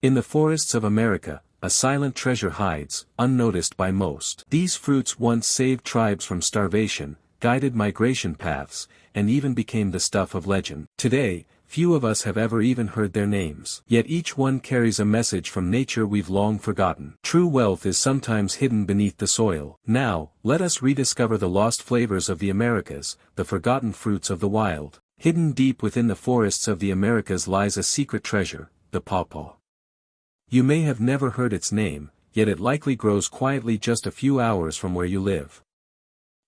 In the forests of America, a silent treasure hides, unnoticed by most. These fruits once saved tribes from starvation, guided migration paths, and even became the stuff of legend. Today, few of us have ever even heard their names. Yet each one carries a message from nature we've long forgotten. True wealth is sometimes hidden beneath the soil. Now, let us rediscover the lost flavors of the Americas, the forgotten fruits of the wild. Hidden deep within the forests of the Americas lies a secret treasure, the pawpaw. You may have never heard its name, yet it likely grows quietly just a few hours from where you live.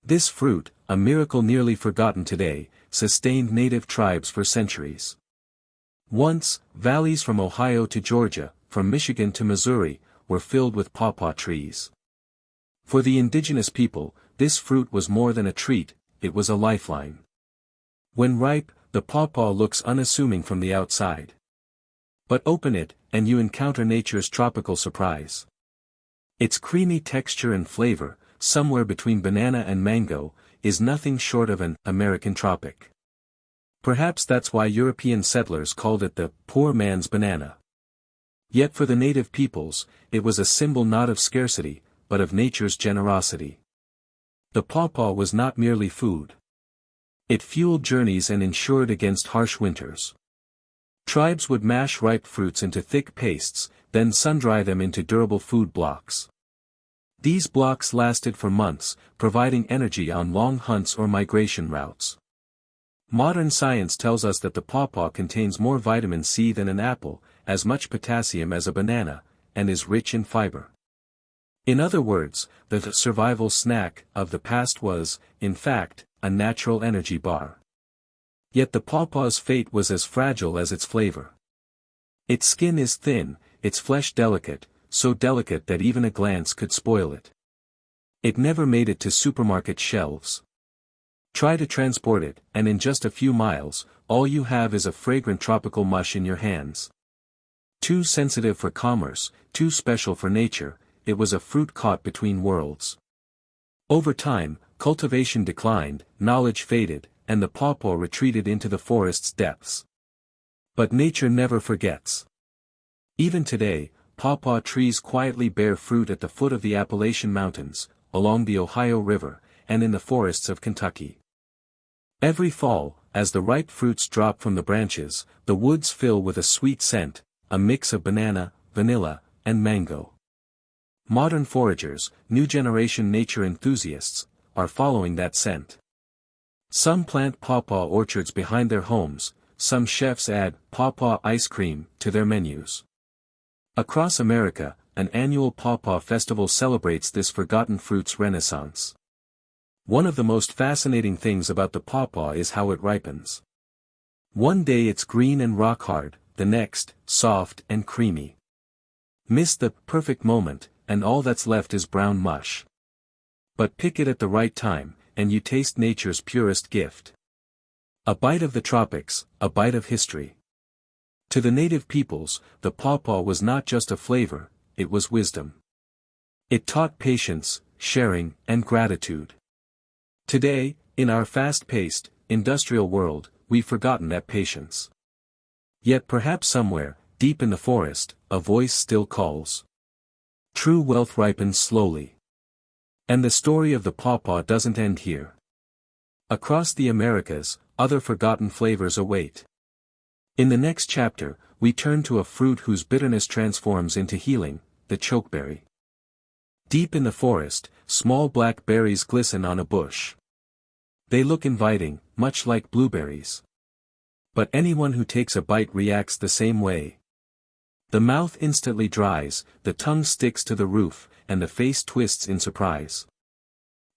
This fruit, a miracle nearly forgotten today, sustained native tribes for centuries. Once, valleys from Ohio to Georgia, from Michigan to Missouri, were filled with pawpaw trees. For the indigenous people, this fruit was more than a treat, it was a lifeline. When ripe, the pawpaw looks unassuming from the outside. But open it, and you encounter nature's tropical surprise. Its creamy texture and flavor, somewhere between banana and mango, is nothing short of an American tropic. Perhaps that's why European settlers called it the poor man's banana. Yet for the native peoples, it was a symbol not of scarcity, but of nature's generosity. The pawpaw was not merely food. It fueled journeys and ensured against harsh winters. Tribes would mash ripe fruits into thick pastes, then sun-dry them into durable food blocks. These blocks lasted for months, providing energy on long hunts or migration routes. Modern science tells us that the pawpaw contains more vitamin C than an apple, as much potassium as a banana, and is rich in fiber. In other words, the survival snack of the past was, in fact, a natural energy bar. Yet the pawpaw's fate was as fragile as its flavor. Its skin is thin, its flesh delicate, so delicate that even a glance could spoil it. It never made it to supermarket shelves. Try to transport it, and in just a few miles, all you have is a fragrant tropical mush in your hands. Too sensitive for commerce, too special for nature, it was a fruit caught between worlds. Over time, cultivation declined, knowledge faded, and the pawpaw retreated into the forest's depths. But nature never forgets. Even today, pawpaw trees quietly bear fruit at the foot of the Appalachian Mountains, along the Ohio River, and in the forests of Kentucky. Every fall, as the ripe fruits drop from the branches, the woods fill with a sweet scent, a mix of banana, vanilla, and mango. Modern foragers, new generation nature enthusiasts, are following that scent. Some plant pawpaw orchards behind their homes, some chefs add pawpaw ice cream to their menus. Across America, an annual pawpaw festival celebrates this forgotten fruit's renaissance. One of the most fascinating things about the pawpaw is how it ripens. One day it's green and rock-hard, the next, soft and creamy. Miss the perfect moment, and all that's left is brown mush. But pick it at the right time, and you taste nature's purest gift. A bite of the tropics, a bite of history. To the native peoples, the pawpaw was not just a flavor, it was wisdom. It taught patience, sharing, and gratitude. Today, in our fast-paced, industrial world, we've forgotten that patience. Yet perhaps somewhere, deep in the forest, a voice still calls. True wealth ripens slowly. And the story of the pawpaw doesn't end here. Across the Americas, other forgotten flavors await. In the next chapter, we turn to a fruit whose bitterness transforms into healing, the chokeberry. Deep in the forest, small black berries glisten on a bush. They look inviting, much like blueberries. But anyone who takes a bite reacts the same way. The mouth instantly dries, the tongue sticks to the roof, and the face twists in surprise.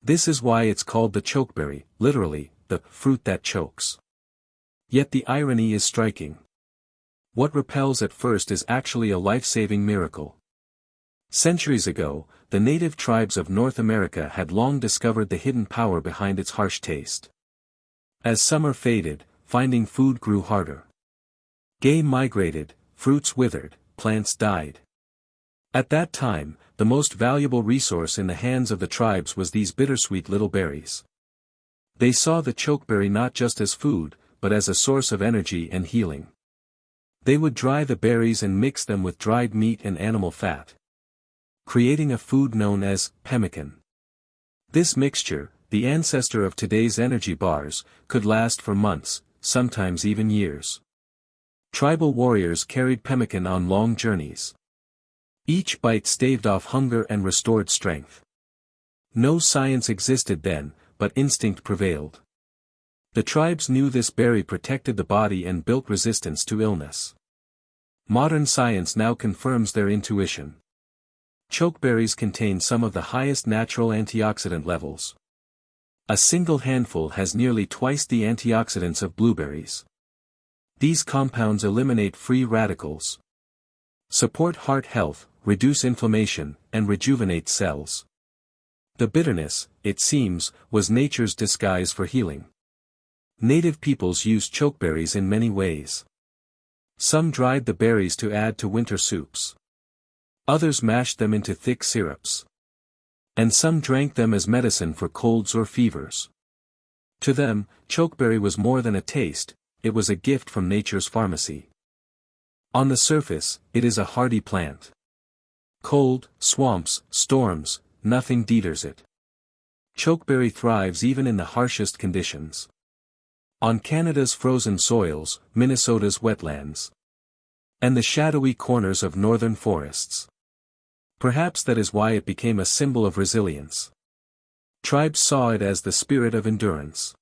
This is why it's called the chokeberry, literally, the fruit that chokes. Yet the irony is striking. What repels at first is actually a life-saving miracle. Centuries ago, the native tribes of North America had long discovered the hidden power behind its harsh taste. As summer faded, finding food grew harder. Game migrated, fruits withered, plants died. At that time, the most valuable resource in the hands of the tribes was these bittersweet little berries. They saw the chokeberry not just as food, but as a source of energy and healing. They would dry the berries and mix them with dried meat and animal fat, creating a food known as pemmican. This mixture, the ancestor of today's energy bars, could last for months, sometimes even years. Tribal warriors carried pemmican on long journeys. Each bite staved off hunger and restored strength. No science existed then, but instinct prevailed. The tribes knew this berry protected the body and built resistance to illness. Modern science now confirms their intuition. Chokeberries contain some of the highest natural antioxidant levels. A single handful has nearly twice the antioxidants of blueberries. These compounds eliminate free radicals, support heart health, reduce inflammation, and rejuvenate cells. The bitterness, it seems, was nature's disguise for healing. Native peoples used chokeberries in many ways. Some dried the berries to add to winter soups. Others mashed them into thick syrups. And some drank them as medicine for colds or fevers. To them, chokeberry was more than a taste, it was a gift from nature's pharmacy. On the surface, it is a hardy plant. Cold, swamps, storms, nothing deters it. Chokeberry thrives even in the harshest conditions. On Canada's frozen soils, Minnesota's wetlands, and the shadowy corners of northern forests. Perhaps that is why it became a symbol of resilience. Tribes saw it as the spirit of endurance.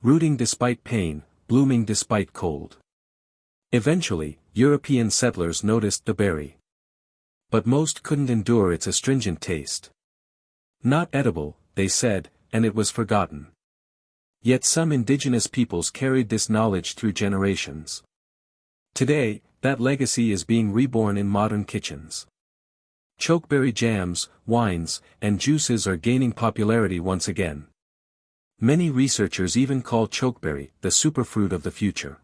Rooting despite pain, blooming despite cold. Eventually, European settlers noticed the berry. But most couldn't endure its astringent taste. Not edible, they said, and it was forgotten. Yet some indigenous peoples carried this knowledge through generations. Today, that legacy is being reborn in modern kitchens. Chokeberry jams, wines, and juices are gaining popularity once again. Many researchers even call chokeberry the superfruit of the future.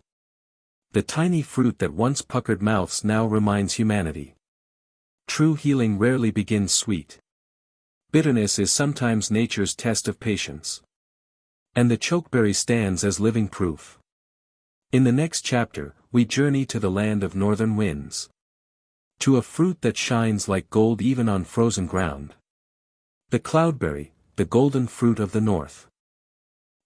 The tiny fruit that once puckered mouths now reminds humanity. True healing rarely begins sweet. Bitterness is sometimes nature's test of patience. And the chokeberry stands as living proof. In the next chapter, we journey to the land of northern winds. To a fruit that shines like gold even on frozen ground. The cloudberry, the golden fruit of the north.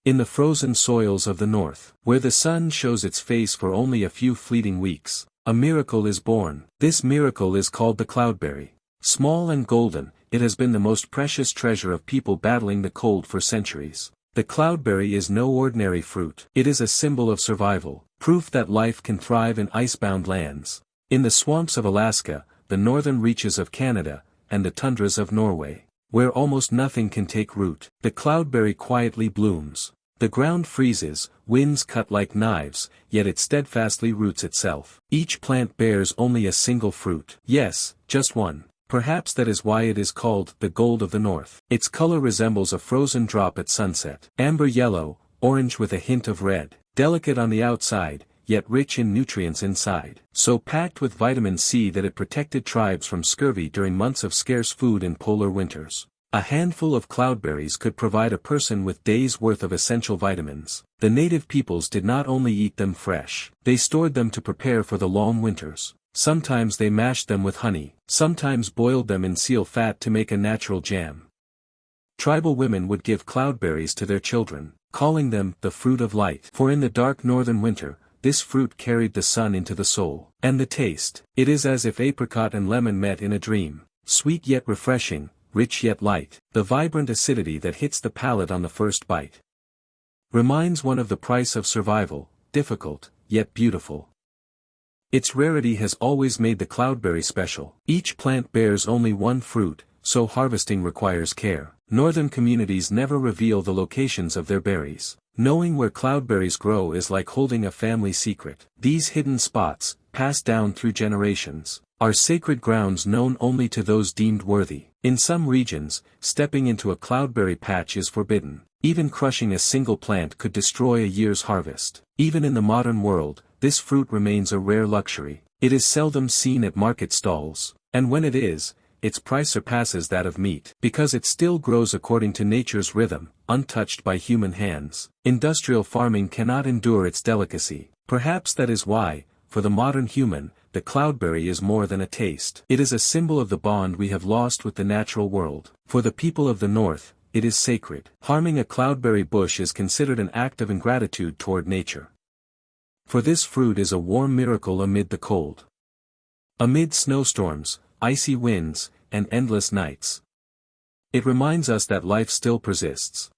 In the frozen soils of the north, where the sun shows its face for only a few fleeting weeks, a miracle is born. This miracle is called the cloudberry. Small and golden, it has been the most precious treasure of people battling the cold for centuries. The cloudberry is no ordinary fruit. It is a symbol of survival, proof that life can thrive in icebound lands. In the swamps of Alaska, the northern reaches of Canada, and the tundras of Norway, where almost nothing can take root, the cloudberry quietly blooms. The ground freezes, winds cut like knives, yet it steadfastly roots itself. Each plant bears only a single fruit. Yes, just one. Perhaps that is why it is called the gold of the north. Its color resembles a frozen drop at sunset. Amber yellow, orange with a hint of red. Delicate on the outside, yet rich in nutrients inside. So packed with vitamin C that it protected tribes from scurvy during months of scarce food in polar winters. A handful of cloudberries could provide a person with days' worth of essential vitamins. The native peoples did not only eat them fresh, they stored them to prepare for the long winters. Sometimes they mashed them with honey, sometimes boiled them in seal fat to make a natural jam. Tribal women would give cloudberries to their children, calling them the fruit of light. For in the dark northern winter, this fruit carried the sun into the soul. And the taste, it is as if apricot and lemon met in a dream. Sweet yet refreshing, rich yet light, the vibrant acidity that hits the palate on the first bite. Reminds one of the price of survival, difficult, yet beautiful. Its rarity has always made the cloudberry special. Each plant bears only one fruit, so harvesting requires care. Northern communities never reveal the locations of their berries. Knowing where cloudberries grow is like holding a family secret. These hidden spots, passed down through generations, are sacred grounds known only to those deemed worthy. In some regions, stepping into a cloudberry patch is forbidden. Even crushing a single plant could destroy a year's harvest. Even in the modern world, this fruit remains a rare luxury. It is seldom seen at market stalls, and when it is, its price surpasses that of meat. Because it still grows according to nature's rhythm, untouched by human hands. Industrial farming cannot endure its delicacy. Perhaps that is why, for the modern human, the cloudberry is more than a taste. It is a symbol of the bond we have lost with the natural world. For the people of the north, it is sacred. Harming a cloudberry bush is considered an act of ingratitude toward nature. For this fruit is a warm miracle amid the cold. Amid snowstorms, icy winds, and endless nights. It reminds us that life still persists.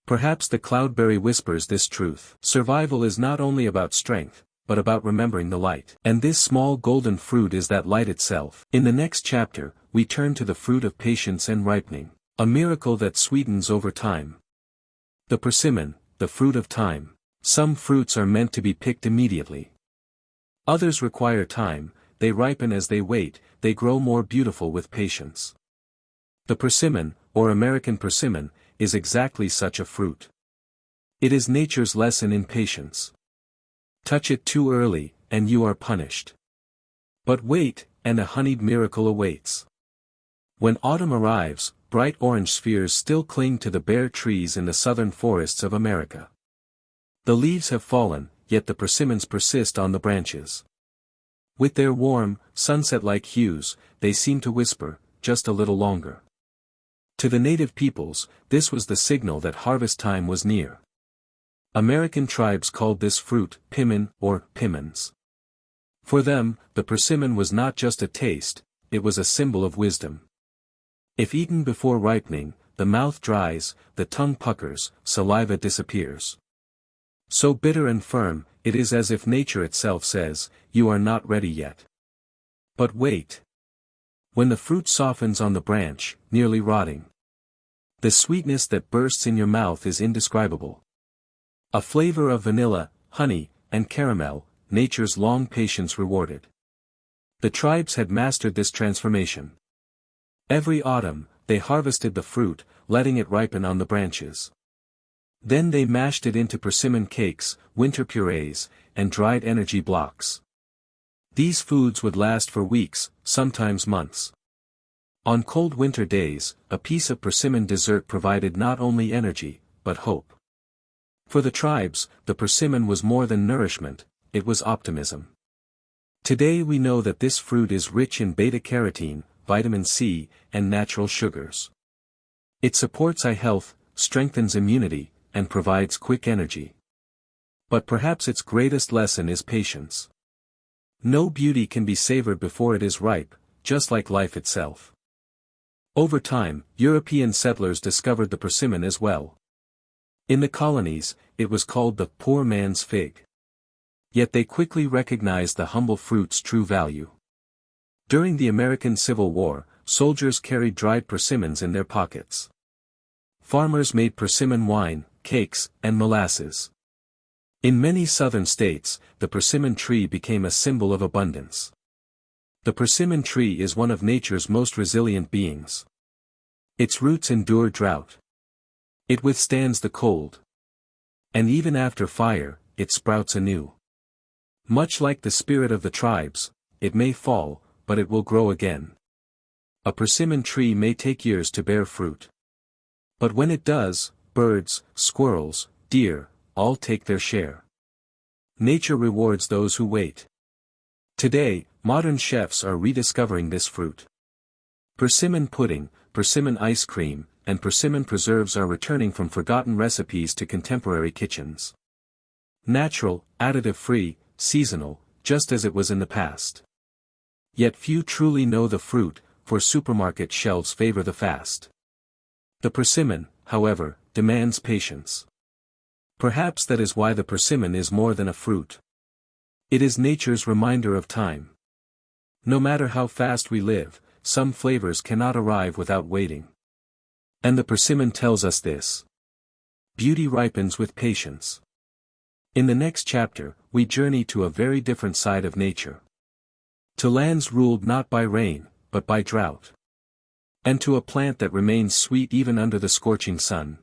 Perhaps the cloudberry whispers this truth. Survival is not only about strength, but about remembering the light. And this small golden fruit is that light itself. In the next chapter, we turn to the fruit of patience and ripening, a miracle that sweetens over time. The persimmon, the fruit of time. Some fruits are meant to be picked immediately. Others require time, they ripen as they wait, they grow more beautiful with patience. The persimmon, or American persimmon, is exactly such a fruit. It is nature's lesson in patience. Touch it too early, and you are punished. But wait, and a honeyed miracle awaits. When autumn arrives, bright orange spheres still cling to the bare trees in the southern forests of America. The leaves have fallen, yet the persimmons persist on the branches. With their warm, sunset-like hues, they seem to whisper, just a little longer. To the native peoples, this was the signal that harvest time was near. American tribes called this fruit pimmon or pimmons. For them, the persimmon was not just a taste, it was a symbol of wisdom. If eaten before ripening, the mouth dries, the tongue puckers, saliva disappears. So bitter and firm, it is as if nature itself says, "You are not ready yet." But wait. When the fruit softens on the branch, nearly rotting, the sweetness that bursts in your mouth is indescribable. A flavor of vanilla, honey, and caramel, nature's long patience rewarded. The tribes had mastered this transformation. Every autumn, they harvested the fruit, letting it ripen on the branches. Then they mashed it into persimmon cakes, winter purees, and dried energy blocks. These foods would last for weeks, sometimes months. On cold winter days, a piece of persimmon dessert provided not only energy, but hope. For the tribes, the persimmon was more than nourishment, it was optimism. Today we know that this fruit is rich in beta-carotene, vitamin C, and natural sugars. It supports eye health, strengthens immunity, and provides quick energy. But perhaps its greatest lesson is patience. No beauty can be savored before it is ripe, just like life itself. Over time, European settlers discovered the persimmon as well. In the colonies, it was called the poor man's fig. Yet they quickly recognized the humble fruit's true value. During the American Civil War, soldiers carried dried persimmons in their pockets. Farmers made persimmon wine, cakes, and molasses. In many southern states, the persimmon tree became a symbol of abundance. The persimmon tree is one of nature's most resilient beings. Its roots endure drought. It withstands the cold. And even after fire, it sprouts anew. Much like the spirit of the tribes, it may fall, but it will grow again. A persimmon tree may take years to bear fruit. But when it does, birds, squirrels, deer, all take their share. Nature rewards those who wait. Today, modern chefs are rediscovering this fruit. Persimmon pudding, persimmon ice cream, and persimmon preserves are returning from forgotten recipes to contemporary kitchens. Natural, additive-free, seasonal, just as it was in the past. Yet few truly know the fruit, for supermarket shelves favor the fast. The persimmon, however, demands patience. Perhaps that is why the persimmon is more than a fruit. It is nature's reminder of time. No matter how fast we live, some flavors cannot arrive without waiting. And the persimmon tells us this. Beauty ripens with patience. In the next chapter, we journey to a very different side of nature. To lands ruled not by rain, but by drought. And to a plant that remains sweet even under the scorching sun.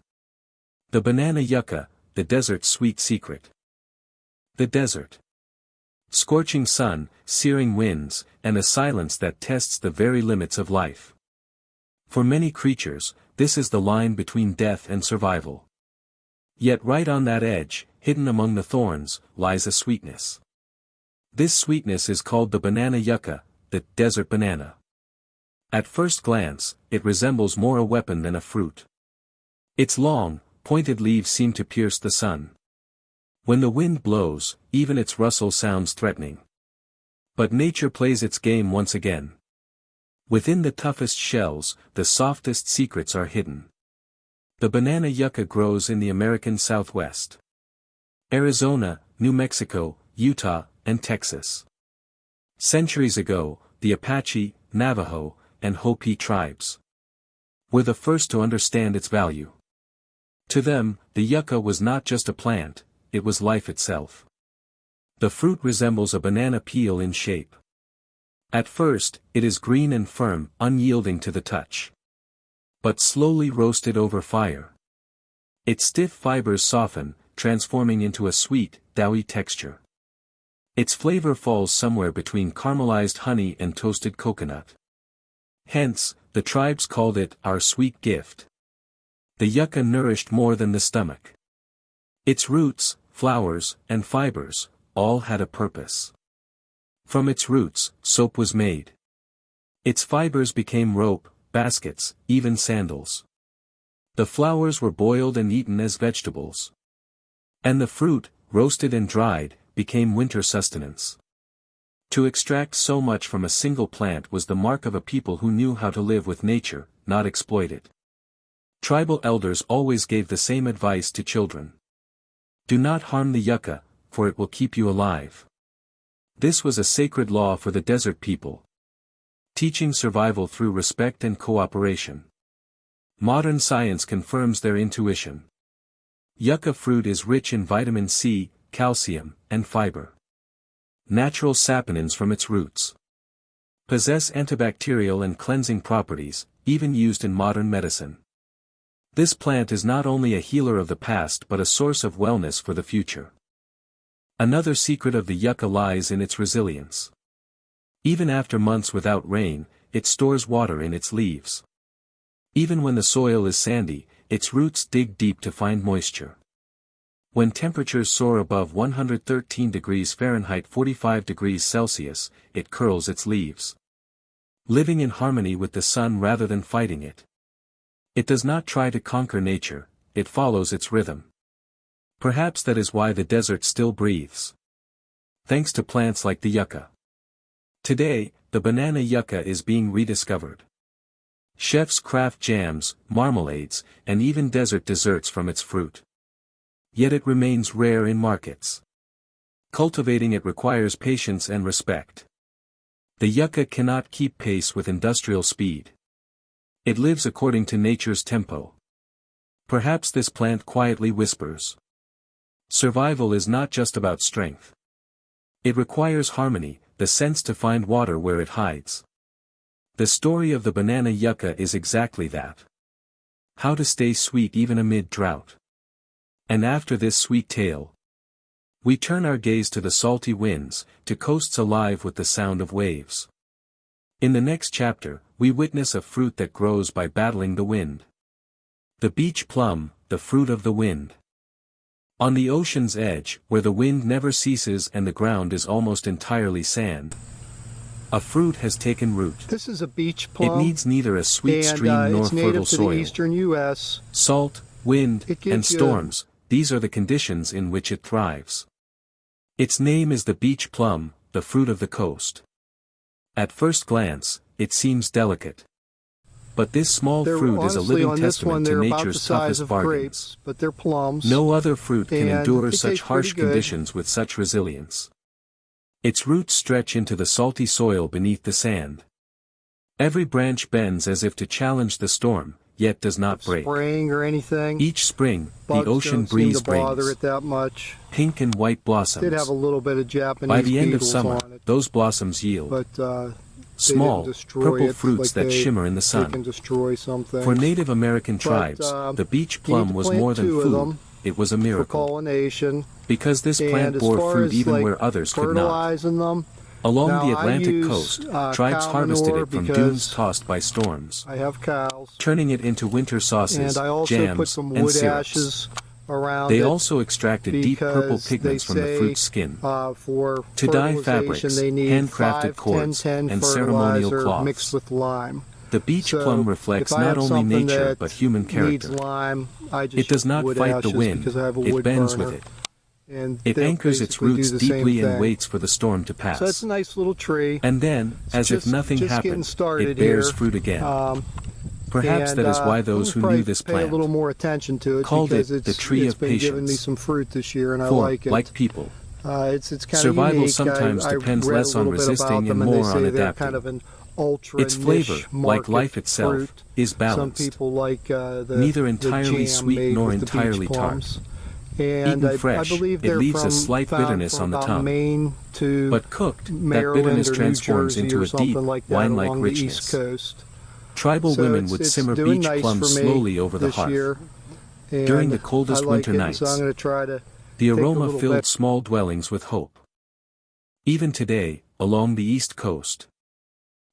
The banana yucca, the desert's sweet secret. The desert. Scorching sun, searing winds, and a silence that tests the very limits of life. For many creatures, this is the line between death and survival. Yet right on that edge, hidden among the thorns, lies a sweetness. This sweetness is called the banana yucca, the desert banana. At first glance, it resembles more a weapon than a fruit. Its long, pointed leaves seem to pierce the sun. When the wind blows, even its rustle sounds threatening. But nature plays its game once again. Within the toughest shells, the softest secrets are hidden. The banana yucca grows in the American Southwest. Arizona, New Mexico, Utah, and Texas. Centuries ago, the Apache, Navajo, and Hopi tribes were the first to understand its value. To them, the yucca was not just a plant, it was life itself. The fruit resembles a banana peel in shape. At first, it is green and firm, unyielding to the touch. But slowly roasted over fire, its stiff fibers soften, transforming into a sweet, doughy texture. Its flavor falls somewhere between caramelized honey and toasted coconut. Hence, the tribes called it our sweet gift. The yucca nourished more than the stomach. Its roots, flowers, and fibers, all had a purpose. From its roots, soap was made. Its fibers became rope, baskets, even sandals. The flowers were boiled and eaten as vegetables. And the fruit, roasted and dried, became winter sustenance. To extract so much from a single plant was the mark of a people who knew how to live with nature, not exploit it. Tribal elders always gave the same advice to children. Do not harm the yucca, for it will keep you alive. This was a sacred law for the desert people, teaching survival through respect and cooperation. Modern science confirms their intuition. Yucca fruit is rich in vitamin C, calcium, and fiber. Natural saponins from its roots possess antibacterial and cleansing properties, even used in modern medicine. This plant is not only a healer of the past but a source of wellness for the future. Another secret of the yucca lies in its resilience. Even after months without rain, it stores water in its leaves. Even when the soil is sandy, its roots dig deep to find moisture. When temperatures soar above 113 degrees Fahrenheit 45 degrees Celsius, it curls its leaves, living in harmony with the sun rather than fighting it. It does not try to conquer nature, it follows its rhythm. Perhaps that is why the desert still breathes. Thanks to plants like the yucca. Today, the banana yucca is being rediscovered. Chefs craft jams, marmalades, and even desert desserts from its fruit. Yet it remains rare in markets. Cultivating it requires patience and respect. The yucca cannot keep pace with industrial speed. It lives according to nature's tempo. Perhaps this plant quietly whispers. Survival is not just about strength. It requires harmony, the sense to find water where it hides. The story of the banana yucca is exactly that. How to stay sweet even amid drought. And after this sweet tale, we turn our gaze to the salty winds, to coasts alive with the sound of waves. In the next chapter, we witness a fruit that grows by battling the wind. The beach plum, the fruit of the wind. On the ocean's edge, where the wind never ceases and the ground is almost entirely sand, a fruit has taken root. This is a beach plum. It needs neither a sweet stream nor fertile soil. The eastern U.S. Salt, wind, and storms, these are the conditions in which it thrives. Its name is the beach plum, the fruit of the coast. At first glance, it seems delicate. But this small fruit is a living testament to nature's toughest bargains. But they're plums. No other fruit can endure such harsh conditions with such resilience. Its roots stretch into the salty soil beneath the sand. Every branch bends as if to challenge the storm, yet does not break. Spring or anything. Each spring, the ocean breeze brings it that much. Pink and white blossoms. Did have a little bit of Japanese By the end of beetles summer, on it, those blossoms yield but small, purple fruits that shimmer in the sun. They can destroy something. For Native American tribes, the beach plum was more than food, it was a miracle. For pollination. Because this plant bore fruit even where others could not. Them, Along now, the Atlantic coast, tribes harvested it from dunes tossed by storms, I have cows. turning it into winter sauces, and I also jams, put some and wood syrups. ashes around They it also extracted deep purple because pigments they from the say, fruit's skin. For To dye fertilization, fabrics, they need handcrafted 5, cords, 10, 10 and ceremonial fertilizer cloths. mixed with lime. The beach So plum if reflects I not have only something nature that but human needs character. lime, I just It does use not wood fight ashes the wind, because I have a it wood bends burner. with it. And It they'll anchors its basically do roots the same deeply and thing. waits for the storm to pass. So it's a nice little tree. And then, as if nothing just getting happened, started it bears here. fruit again. Perhaps And, that is why those who knew this pay a little plant more attention to it called because it the tree it's of been giving me patience. some fruit this year, and I For, like it. like people, It's kind of survival unique. sometimes I depends read less a on little bit about resisting them, and they more say on they're adapting. kind of an ultra its flavor, niche like market life itself, fruit. is Some balanced. people like the Neither the entirely jam sweet made nor with the beach entirely tart. plums. And Eaten I fresh, believe it they're leaves a from, slight found bitterness from on the about tongue. Maine to But cooked, that Maryland bitterness or New transforms Jersey into or a deep, something like that wine-like along the East richness. Coast. Tribal So women would it's simmer doing beach nice plums for me slowly over the this hearth. year. And During the coldest I like winter it, nights, so I'm going to try to the take a aroma little filled bit. small dwellings with hope. Even today, along the East Coast,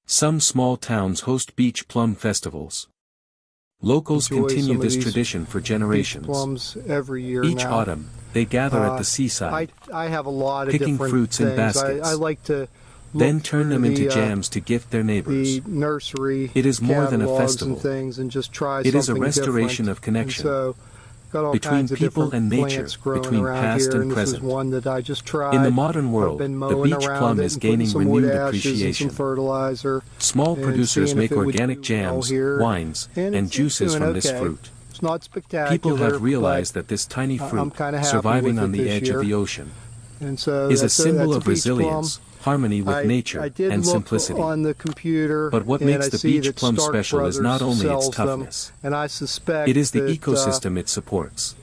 some small towns host beach plum festivals. Locals Enjoy continue some of this these tradition for beach generations. plums every year Each now. autumn, they gather at the seaside, I have a lot of picking different fruits in things. baskets, I like to then look turn them through into the, jams to gift their neighbors. the nursery It is more than a catalogs festival. and things, and just try It something is a restoration different. of connection And so, got all between kinds of people different and nature, plants growing between around past here, and this is present. one that I just tried. In the modern world, I've been the mowing beach around plum it is and putting gaining some wood renewed ashes and appreciation. some fertilizer. Small and producers seeing if make it would organic do well jams, here. wines, and it's juices doing from this okay. fruit. It's not spectacular. People have realized but that this tiny I'm fruit, kinda happy surviving with on it the this edge year. of the ocean, And so is a that's symbol that's of beach plum. resilience, harmony with nature, I did and look simplicity. on the computer, But what and makes I the see beach that plum Stark special is Brothers not only its sells them, toughness. and I suspect It is the that, ecosystem it supports.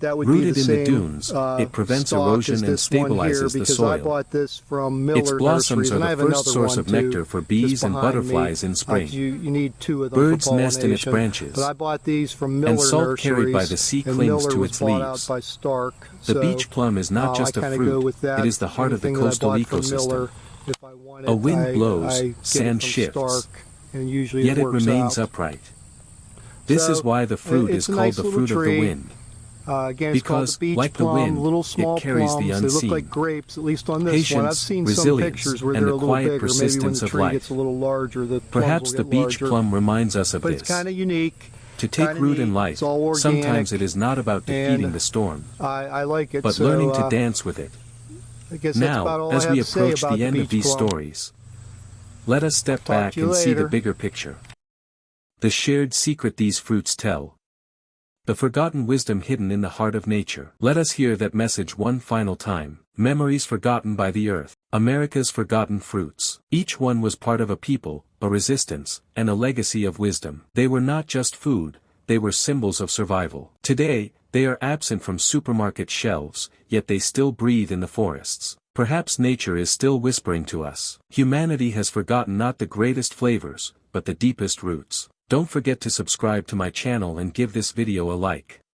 that would be Rooted the in same, the dunes, it prevents stock erosion as and this one here, stabilizes the because I soil. bought this from Miller Its blossoms Nurseries, are and I the have first another source one of nectar too, for bees just and behind butterflies me. in spring. You need 2 of them Birds for nest in its pollination. branches, But I bought these from Miller and salt Nurseries, carried by the sea and clings Miller to was its bought leaves. out by Stark. The So, beach plum is not just I a kinda go fruit, with that. it is the heart of the Anything that I coastal bought from ecosystem. Miller, if I want it, A wind I blows, get sand it from shifts, Stark, and usually yet it works remains out. upright. This So, is why the fruit it's is a called nice the little fruit of the tree. wind. Again, it's called Because, the beach like the plum, wind, little it small carries the plums. They look unseen. like grapes, at least on this one. I've Patience, seen some resilience, pictures where and they're the a little quiet bigger. Maybe when persistence the of tree life. gets a little larger, the plums Perhaps will the get beach larger. plum reminds us of But this. it's kind of unique. To take kinda root neat. in life, It's all organic, sometimes it is not about defeating and the storm, I like it. but so, learning to dance with it. I guess that's about Now, all as I have we to say approach about the end of beach these plum. stories, let us step Talk back to you and see the later. bigger picture. The shared secret these fruits tell. The forgotten wisdom hidden in the heart of nature. Let us hear that message one final time. Memories forgotten by the earth. America's forgotten fruits. Each one was part of a people, a resistance, and a legacy of wisdom. They were not just food, they were symbols of survival. Today, they are absent from supermarket shelves, yet they still breathe in the forests. Perhaps nature is still whispering to us. Humanity has forgotten not the greatest flavors, but the deepest roots. Don't forget to subscribe to my channel and give this video a like.